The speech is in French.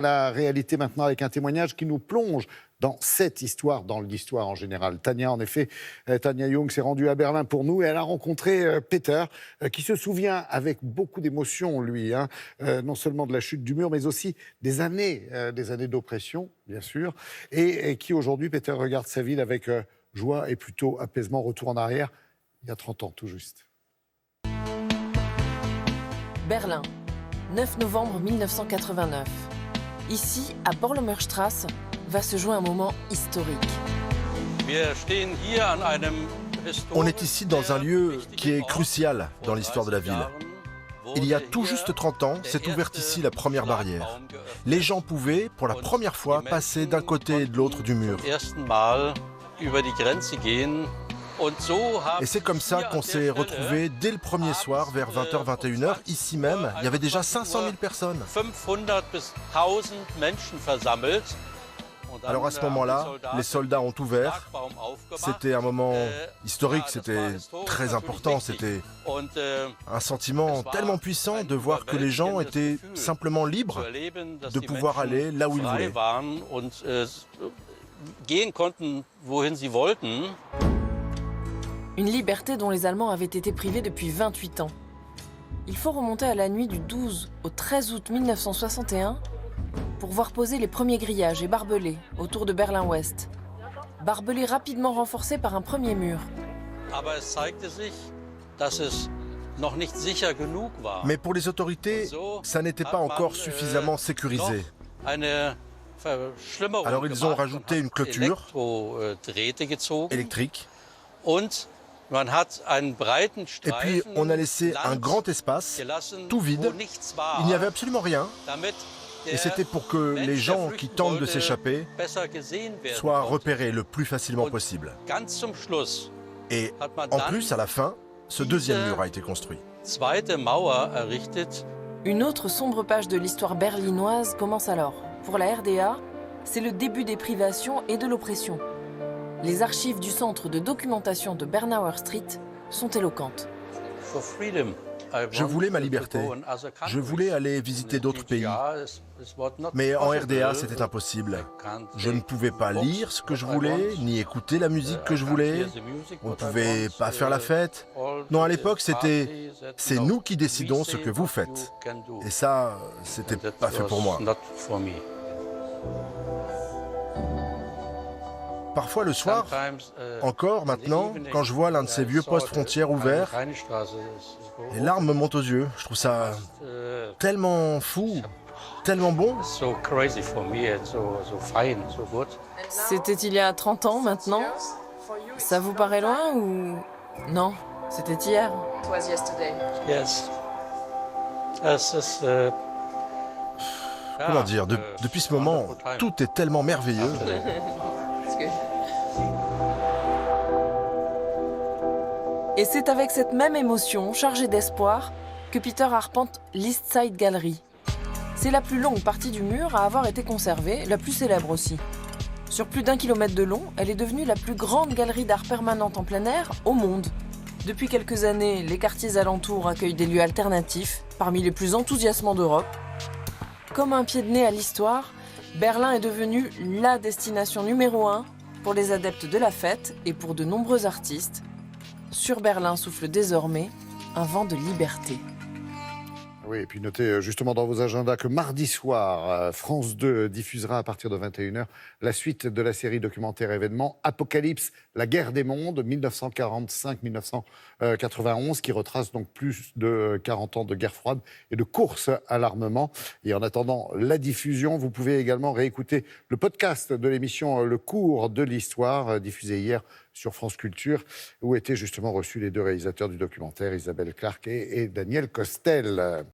La réalité maintenant avec un témoignage qui nous plonge dans cette histoire, dans l'histoire en général. Tania, en effet, Tania Young s'est rendue à Berlin pour nous et elle a rencontré Peter, qui se souvient avec beaucoup d'émotion, lui, non seulement de la chute du mur, mais aussi des années d'oppression, bien sûr, et qui aujourd'hui, Peter regarde sa ville avec joie et plutôt apaisement. Retour en arrière, il y a 30 ans tout juste. Berlin, 9 novembre 1989. Ici, à Borlemerstraße, va se jouer un moment historique. On est ici dans un lieu qui est crucial dans l'histoire de la ville. Il y a tout juste 30 ans, s'est ouverte ici la première barrière. Les gens pouvaient, pour la première fois, passer d'un côté et de l'autre du mur. Et c'est comme ça qu'on s'est retrouvés dès le premier soir, vers 20h, 21h. Ici même, il y avait déjà 500 000 personnes. Alors à ce moment-là, les soldats ont ouvert. C'était un moment historique, c'était très important. C'était un sentiment tellement puissant de voir que les gens étaient simplement libres de pouvoir aller là où ils voulaient. Une liberté dont les Allemands avaient été privés depuis 28 ans. Il faut remonter à la nuit du 12 au 13 août 1961 pour voir poser les premiers grillages et barbelés autour de Berlin-Ouest. Barbelés rapidement renforcés par un premier mur. Mais pour les autorités, ça n'était pas encore suffisamment sécurisé. Alors ils ont rajouté une clôture électrique. Et puis on a laissé un grand espace, tout vide. Il n'y avait absolument rien. Et c'était pour que les gens qui tentent de s'échapper soient repérés le plus facilement possible. Et en plus, à la fin, ce deuxième mur a été construit. Une autre sombre page de l'histoire berlinoise commence alors. Pour la RDA, c'est le début des privations et de l'oppression. Les archives du centre de documentation de Bernauer Street sont éloquentes. Je voulais ma liberté. Je voulais aller visiter d'autres pays. Mais en RDA, c'était impossible. Je ne pouvais pas lire ce que je voulais, ni écouter la musique que je voulais. On ne pouvait pas faire la fête. Non, à l'époque, c'était « c'est nous qui décidons ce que vous faites ». Et ça, c'était pas fait pour moi. Parfois le soir, encore maintenant, quand je vois l'un de ces vieux postes frontières ouverts, les larmes me montent aux yeux. Je trouve ça tellement fou, tellement bon. C'était il y a 30 ans maintenant. Ça vous paraît loin ou... Non, c'était hier. Comment dire, depuis ce moment, tout est tellement merveilleux. Et c'est avec cette même émotion, chargée d'espoir, que Peter arpente l'East Side Gallery. C'est la plus longue partie du mur à avoir été conservée, la plus célèbre aussi. Sur plus d'1 kilomètre de long, elle est devenue la plus grande galerie d'art permanente en plein air au monde. Depuis quelques années, les quartiers alentours accueillent des lieux alternatifs, parmi les plus enthousiasmants d'Europe. Comme un pied de nez à l'histoire, Berlin est devenue la destination numéro 1 pour les adeptes de la fête et pour de nombreux artistes. Sur Berlin souffle désormais un vent de liberté. Oui, et puis notez justement dans vos agendas que mardi soir, France 2 diffusera à partir de 21h la suite de la série documentaire événement Apocalypse, la guerre des mondes, 1945-1991, qui retrace donc plus de 40 ans de guerre froide et de course à l'armement. Et en attendant la diffusion, vous pouvez également réécouter le podcast de l'émission Le cours de l'histoire, diffusé hier sur France Culture, où étaient justement reçus les deux réalisateurs du documentaire, Isabelle Clark et Daniel Costel.